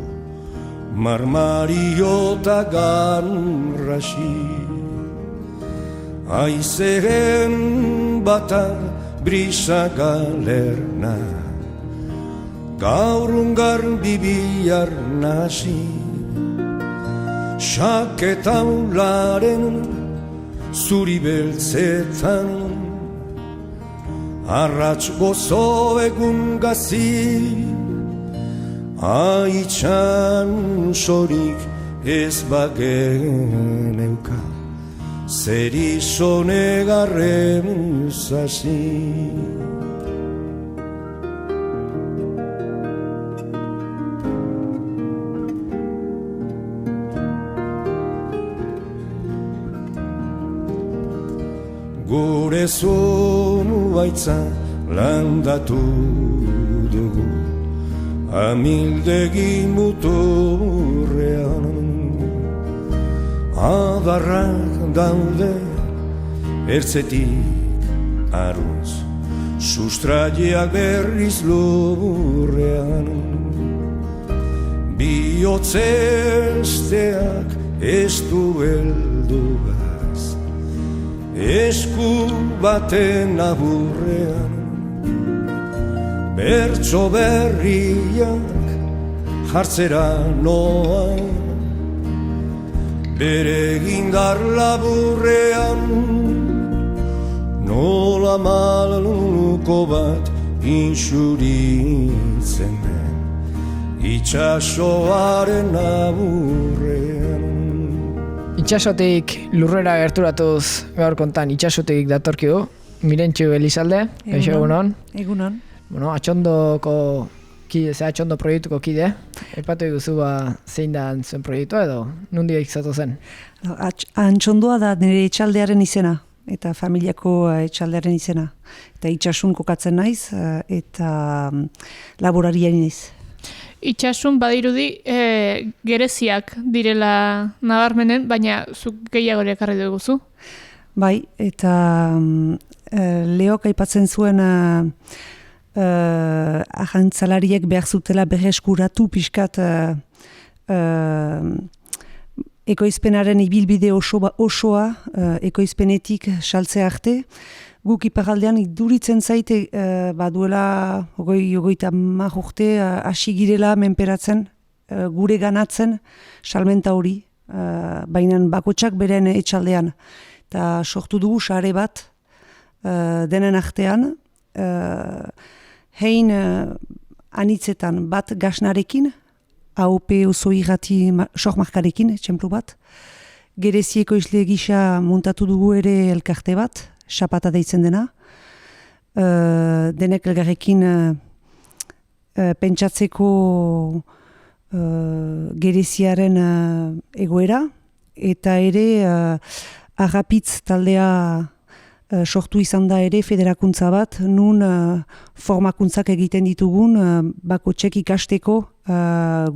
marmariota ganrasi, aizeren bata brisa galerna, gaurungar bibiar nasi, saketaularen zuri beltzetan, arratz gozo egun gazi, aitxan sorik ez bageneuka, zer izonegarren zazi. gure zuaitza landatu dugu amildegi muturrean. Adarrak daude ertzetik arruz, sustraiak berriz lurrean. Bihotzesteak ez du heldugaz, esku baten aburrean. Bertso berriak jartzera noa, bere gindar laburrean. Nola maluko bat insuritzen den, itxasoaren aburrean. Itxasotik lurrera gerturatuz gaur kontan itxasotik datorkigu, Mirentxu Elizalde, eixo egunon. Egunon. Bueno, atxondoko kide, atxondo proiektuko kide, epatu iguzu zein da zuen proiektua edo nondik zatu zen? Antxondoa da nire etxaldearen izena, eta familiako etxaldearen izena. Eta itxasun kokatzen naiz, eta laborariari naiz. Itxasun badirudi gereziak direla nabarmenen, baina zuk gehiago ere ekarri duguzu. Bai, eta Leok aipatzen zuen ajantzalariek behar zutela berreskuratu pixkat ekoizpenaren ibilbide osoa ekoizpenetik saltzea arte. Guk iparaldean iduritzen zaite duela 30 urte hasi girela menperatzen, gure ganatzen salmenta hori, baina bakotsak beren etxaldean. Eta sortu dugu sare bat denen artean, hein anitzetan bat gasnarekin, AOP oso irrati sormarkarekin, txemplu bat. Gerezieko izle gisa montatu dugu ere elkarte bat, xapata deitzen dena. Denek elgarrekin pentsatzeko gereziaren egoera, eta ere Agapitz taldea sortu izan da ere federakuntza bat, nun formakuntzak egiten ditugun bakotxek ikasteko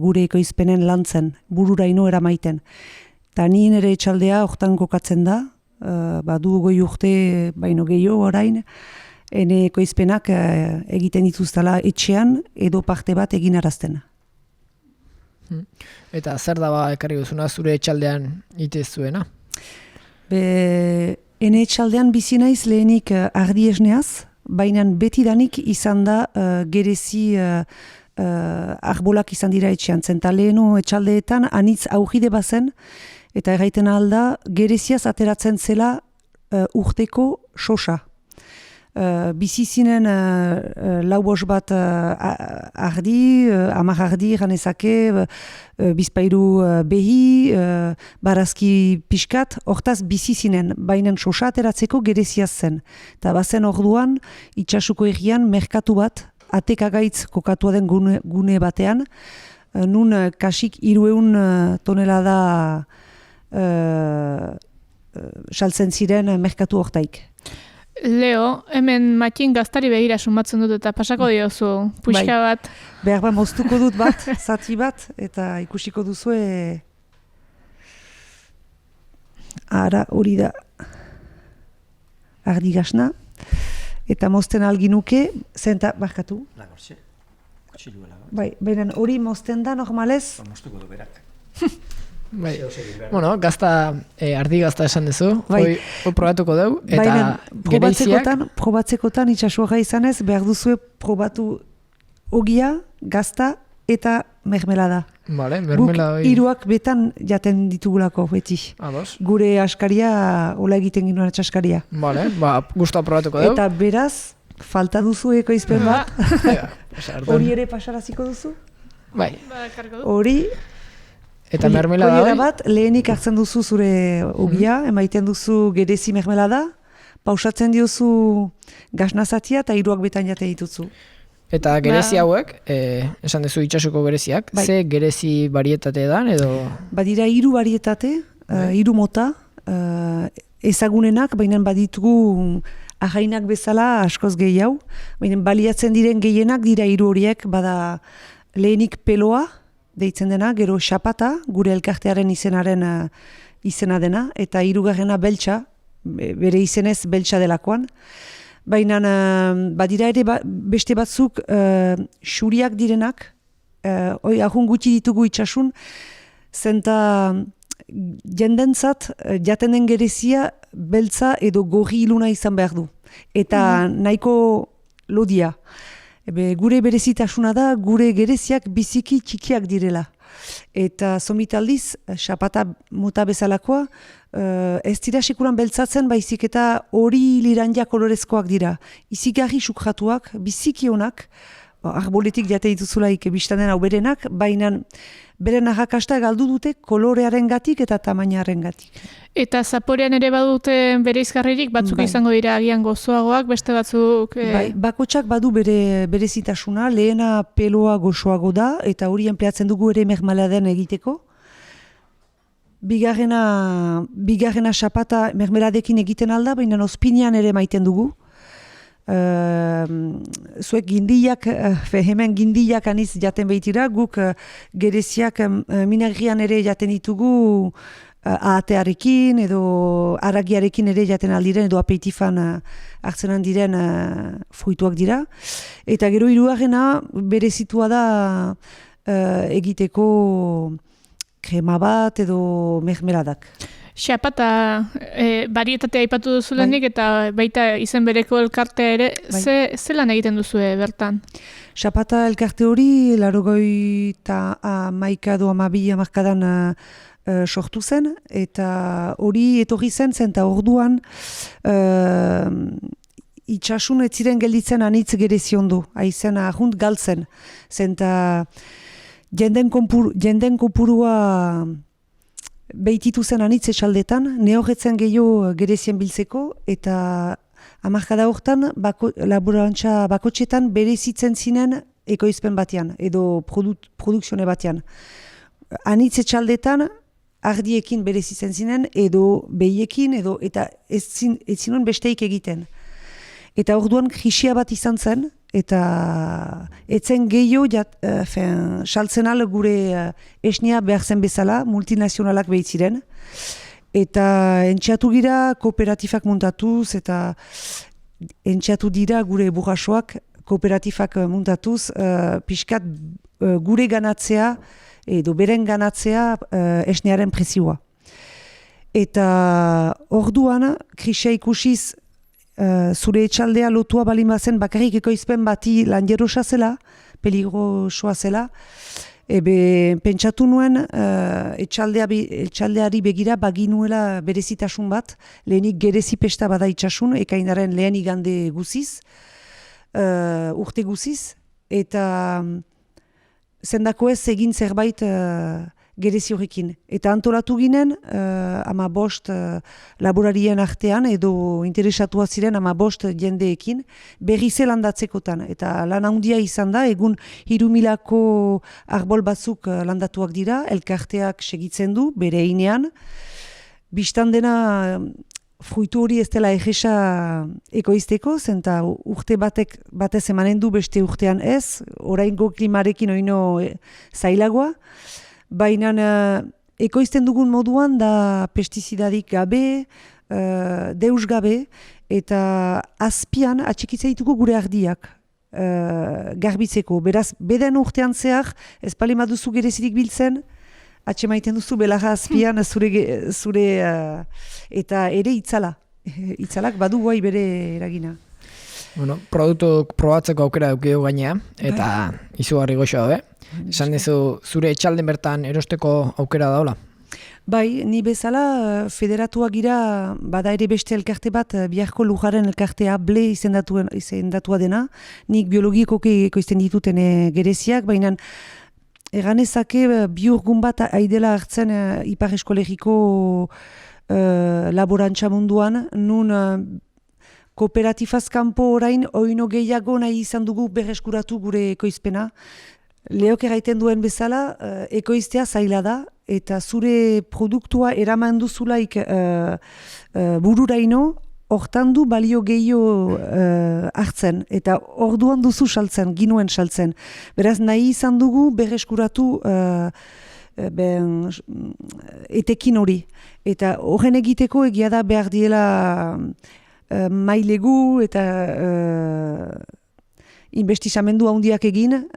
gure ekoizpenen lantzen, bururaino eramaiten. Ta ni nire etxaldea hortan kokatzen da, badu 20 urte baino gehiago orain, ene ekoizpenak egiten dituztala etxean edo parte bat egin arazten. Eta zer da ekarri duzuna zure etxaldean itez zuena? Ene etxaldean bizi naiz lehenik ardi esneaz, baina betidanik izan da gerezi arbolak izan dira etxean. Zenta lehenu etxaldeetan anitz augide bazen, eta erraiten alda gereziaz ateratzen zela urteko sosa. Bizi zinen laubos bat ardi, 10 ardi ganezake, bizpairu behi, barazki pixkat, hortaz bizi zinen, baina sosa ateratzeko gereziaz zen. Eta bazen orduan, itxasuko egian, merkatu bat, atekagaitz kokatua den gune batean, nun kasik 300 tonelada saltzen ziren merkatu hortaik. Leo, hemen matxin gaztari begira sumatzen dut eta pasako diozu puxka bat. Behar bat moztuko dut bat, zati bat, eta ikusiko duzue ara hori da ardi gasna, eta mozten alginuke, zenta, barkatu. Bai, baina hori mozten da normalez. Moztuko du berak. Bai. Bueno, ardi gazta esan duzu, hoi probatuko dugu, eta gereziak... Probatzekotan itxasuaga izanez, behar duzue probatu ogia, gazta eta mermelada. Vale, mermelada hori. Guk hiruak betan jaten ditugulako beti. Ados. Gure askaria, hola egiten ginoen atxaskaria. Vale, guztua probatuko dugu. Eta beraz, falta duzu ekoizpen bat. Hori ere pasaraziko duzu? Bai. Hori... Eta mermelada hori bat, lehenik hartzen duzu zure ogia, emaiten duzu gerezi mermelada, pausatzen diozu gasnazatia eta hiruak betan jate dituzu. Eta gerezi hauek, esan duzu itxasuko gereziak, ze gerezi barietate dan edo... Badira 3 barietate, 3 mota, ezagunenak, baina baditugu ahainak bezala askoz gehiago, baina baliatzen diren gehienak dira hiru horiek, bada lehenik peloa, deitzen dena, gero xapata, gure elkartearen izena dena, eta hirugarrena beltsa, bere izenez beltsa delakoan. Baina badira ere beste batzuk xuriak direnak, ahun gutxi ditugu itxasun, zenta jendentzat jaten den gerezia beltza edo gorri iluna izan behar du. Eta nahiko lodia. Gure berezitasuna da, gure gereziak biziki txikiak direla. Eta zomitaldiz, xapata mota bezalakoa, ez dira sekuran beltzatzen, baizik eta hori lirandia kolorezkoak dira. Izigarri sukratuak, biziki honak, arboletik jate dituzulaik biztanen hau berenak, baina beren arrakasta galdu dute kolorearen gatik eta tamainaren gatik. Eta zaporean ere badute bere izgarririk, batzuk izango dira agian gozoagoak, beste batzuk... Bakotsak badu berezitasuna, lehena peloa gozoago da, eta hori enpleatzen dugu ere mermeladen egiteko. Bigarrena xapata mermeladekin egiten alda, baina ospinean ere maiten dugu. Zuek gindiak, hemen gindiak aniz jaten behitira, guk gereziak minagrian ere jaten ditugu ahatearekin edo aragiarekin ere jaten aldiren edo apeitifan hartzen diren fruituak dira. Eta gero hirugarrena berezitua da egiteko krema bat edo mermeladak. Xapata barietatea aipatu duzulenik eta baita izen bereko elkartea ere, zelan egiten duzue bertan? Xapata elkarte hori 91 edo 12 hamarkadan sortu zen, eta hori etorri zen eta orduan itxasun ez ziren gelditzen anitz gereziondu, haizen ahunt galtzen, zenta jenden kopurua behititu zen anitz etxaldetan, nehorretzen gehiago gerezien biltzeko, eta hamarkada hortan laborantza bakotxetan berezitzen zinen ekoizpen batean, edo produkzione batean. Anitz etxaldetan ardiekin berezitzen zinen, edo behiekin, eta ez zinuen besteik egiten. Eta orduan krisia bat izan zen, eta etzen gehiago saltzen al gure esnea behar zen bezala, multinazionalak behitziren. Eta entxeatu gira kooperatifak muntatuz, eta entxeatu dira gure burrasoak kooperatifak muntatuz, pixkat gure ganatzea, edo beren ganatzea esnearen prezioa. Eta orduan krisia ikusiz, zure etxaldea lotua balin bazen bakarrik ekoizpen bati lanjerosa zela, peligrosoa zela, pentsatu nuen etxaldeari begira baginuela berezitasun bat, lehenik gerezi pesta bada itxasun, ekainaren lehen igande guziz, urte guziz, eta zendako ez egin zerbait gerezi horrekin. Eta antolatu ginen, 15 laborarien artean, edo interesatua ziren 15 jendeekin, berri ze landatzekotan. Eta lan handia izan da, egun 3000ko arbol batzuk landatuak dira, elkarteak segitzen du, bere einean. Bistan dena fruitu hori ez dela egesa ekoizteko, zenta urte batez emanen du, beste urtean ez, oraingo klimarekin oino zailagoa. Baina ekoizten dugun moduan da pestizidadik gabe, deus gabe, eta azpian atxikitzea ditugu gure ardiak garbitzeko. Beraz, beden urtean zehar, ez pali maduzu gerezirik biltzen, atxemaiten duzu belarra azpian zure eta ere itzala. Itzalak badu guai bere eragina. Bueno, produktu probatzeko aukera dukio gainea, eta izugarri goxoa dabe. Esan dezu, zure etxalden bertan erosteko aukera daula? Bai, ni bezala federatua gira, bada ere beste elkarte bat, Biharko Lujaren elkartea ble izendatua dena, nik biologikoki ekoizten dituten gereziak, baina eganezake biurgun bat aidela hartzen Ipar Eskolegiko laborantza munduan, nun kooperatifaz kanpo orain oino gehiago nahi izan dugu berreskuratu gure ekoizpena. Leok erraiten duen bezala, ekoiztea zaila da, eta zure produktua eraman duzulaik bururaino, hortan du balio gehiago hartzen, eta orduan duzu saltzen, ginuen saltzen. Beraz, nahi izan dugu berreskuratu etekin hori. Eta horren egiteko egia da behar diela mailegu eta investizamendu handiak egin,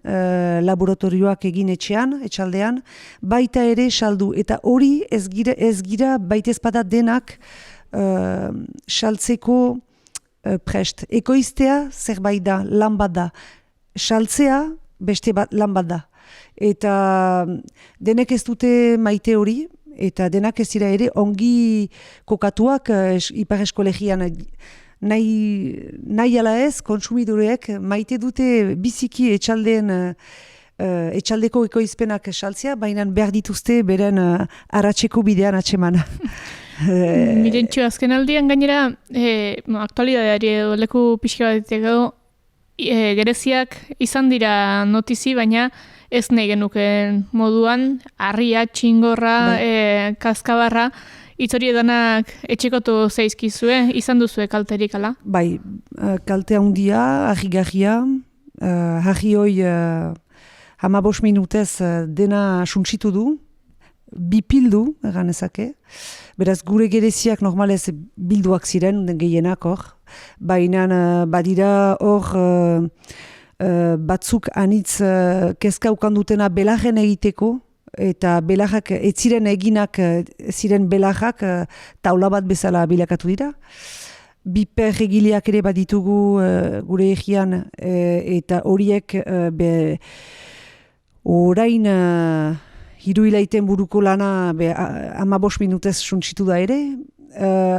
laboratorioak egin etxaldean, baita ere saldu. Eta hori ez gira baitezpada denak saltzeko prest. Ekoiztea zerbait da, lan bat da. Saltzea beste lan bat da. Eta denek ez dute maite hori, eta denak ez dira ere ongi kokatuak Ipar Eskolegian. Nahi ala ez, konsumidoreek maite dute biziki etxaldeko ekoizpenak saltzea, baina behar dituzte beren aratzeko bidean atseman. Mirentxu, azken aldian gainera, aktualidadeari edo leku pixka bat edo, gereziak izan dira notizi, baina ez nahi genuken moduan, harria, txingorra, kaskabarra, itzori edanak etxekotu zeizkizue, izan duzue kalterik ala? Bai, kalte handia, harri-garria, harri hoi 15 minutez dena suntsitu du, bipildu, egan ezake. Beraz, gure gereziak normalez bilduak ziren, gehienak hor. Baina badira hor batzuk anitz kezka ukandutena belarren egiteko, eta belarrak, ez ziren eginak ziren belarrak taula bat bezala bilakatu dira. Biper egileak ere baditugu gure egian, eta horiek orain hiruilaiten buruko lana 15 minutez suntsitu da ere.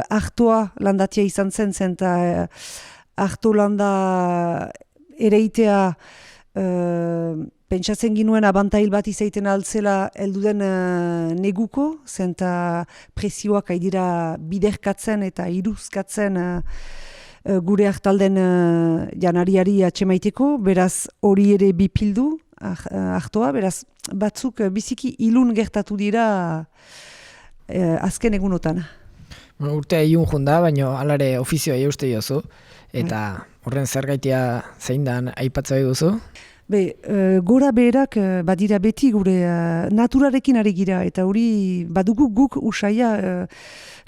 Artoa landatia izan zen, eta arto landa ereitea pentsatzen ginuen abantail bat izaiten altzela elduden neguko, zenta presioak haidira biderkatzen eta iruzkatzen gure hartalden janariari atxemaiteko, beraz hori ere bipildu artoa, beraz batzuk biziki ilun gertatu dira azken egunotan. Urtea ilun junda, baina alare ofizioa euste jozu, eta horren zergaitia zein dan aipatzai duzu? Gora beherak badira beti gure naturarekin ari gira, eta hori badugu guk usaia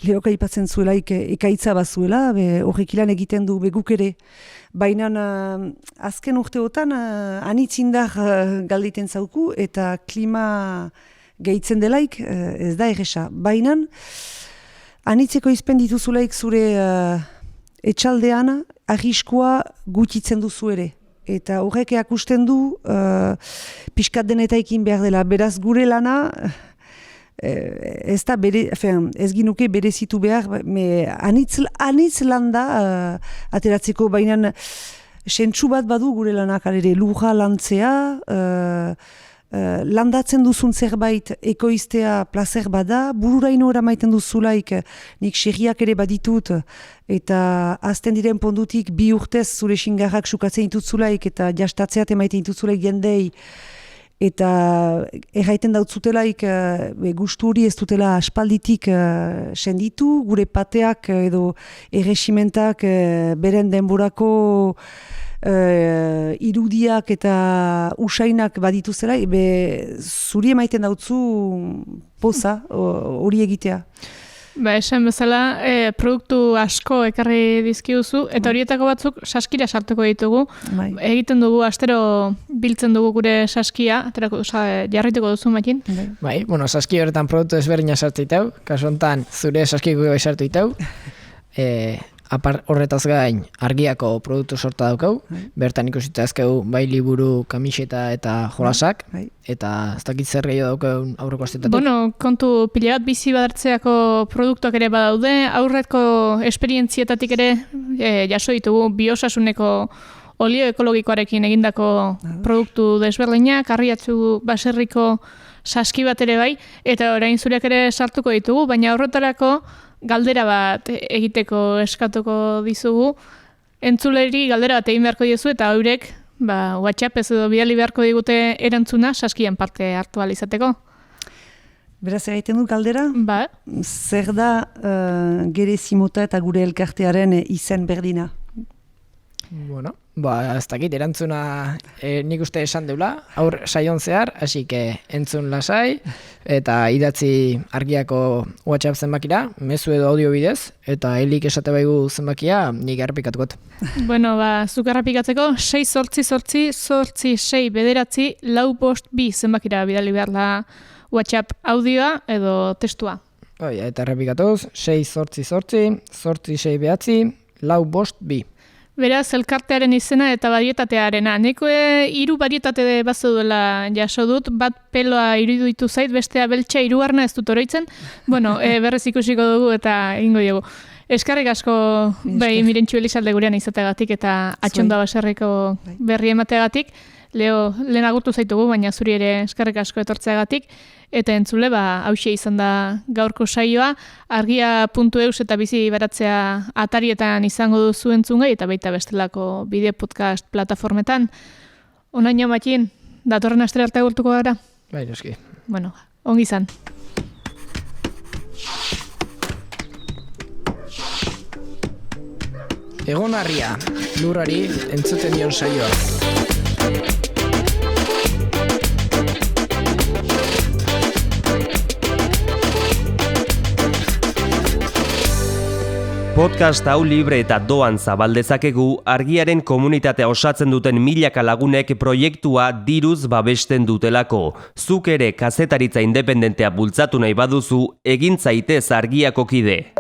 lehok aipatzen zuelaik ekaitza bazuela, horrek ilan egiten du guk ere. Baina azken urteotan anitzindar galditen zauku, eta klima gehitzen delaik ez da erresa. Baina anitzeko izpen dituzulaik zure etxaldean arriskoa gutitzen duzu ere. Eta horrek akusten du pixkat denetaikin behar dela. Beraz gure lana ez da ez ginuke berezitu behar, anitz landa ateratzeko, baina sentsu bat badu gure lanak ere lurra lantzea, landatzen duzun zerbait ekoiztea plazer bada, bururaino eramaiten duzulaik nik xerriak ere baditut, eta azten diren pondutik 2 urtez zure xingarrak sukatzen ditutzulaik eta jastatzeat emaiten ditutzulaik jendei, eta erraiten dautzutelaik gustu hori ez dutela aspalditik senditu, gure pateak edo erreximentak beren denborako irudiak eta usainak baditu zela, zuri emaiten dautzu poza hori egitea. Esan bezala, produktu asko ekarri dizkiduzu, eta horietako batzuk saskira sartuko ditugu. Egiten dugu, astero biltzen dugu gure saskia, jarrituko duzu, Matin? Saski horretan produktu ezberdina sartu itau, kasu honetan zure saskiko sartu itau. Apar horretaz gain argiako produktu sorta daukau, bertan ikusita ezkeu bai liburu, kamiseta eta jolasak, eta ez dakit zer gehiago daukau aurreko astetatik. Kontu pila bat bizi badartzeako produktuak ere badaude, aurreko esperientzietatik ere jaso ditugu biosasuneko olio ekologikoarekin egindako produktu desberdinak, harriatzu baserriko saski bat ere bai, eta orain zureak ere sartuko ditugu, baina horretarako galdera bat egiteko eskatuko dizugu. Entzuleri galdera bat egin beharko diozu, eta haurek WhatsApp ez edo bidali beharko digute erantzuna saskian parte hartu ahal izateko. Beraz, egiten dut galdera? Ba, Zer da Gerezi mota eta gure elkartearen izen berdina? Bueno, ez dakit, erantzuna nik uste esan deula, aur saion zehar, hasi entzun lasai, eta idatzi argiako WhatsApp zenbakira, mezu edo audio bidez, eta helik esate baigu zenbakia nik errepikatukot. bueno, zuk errepikatzeko 688-6 zenbakira bidali behar da WhatsApp audioa edo testua. Eta errepikatuz, 688-6 Beraz, elkartearen izena eta barietatearena. Neko 3 barietate bazo duela jaso dut, bat peloa iruditu zait, bestea beltxa 3 ez dut oroitzen. Bueno, berrez ikusiko dugu eta egingo dugu. Eskarrik asko bai Mirentxu Elizalde gurean izateagatik eta Atxonda Baserriko berri emateagatik. Leo, lehen agurtu zaitugu, baina zuri ere eskarrik asko etortzeagatik. Eta entzule, hauxe izan da gaurko saioa, argia.eus eta bizi baratzea atarietan izango duzu entzungai, eta baita bestelako bideo podcast plataformetan. Onaino Matxin, datorren astera arte agurtuko gara? Bai, noski. Bueno, ongi izan. Egon harria, lurrari entzuten dion saioa. Podcast hau libre eta doan zabaldezakegu argiaren komunitatea osatzen duten milaka lagunek proiektua diruz babesten dutelako. Zuk ere kazetaritza independentea bultzatu nahi baduzu, egin zaitez argiako kide.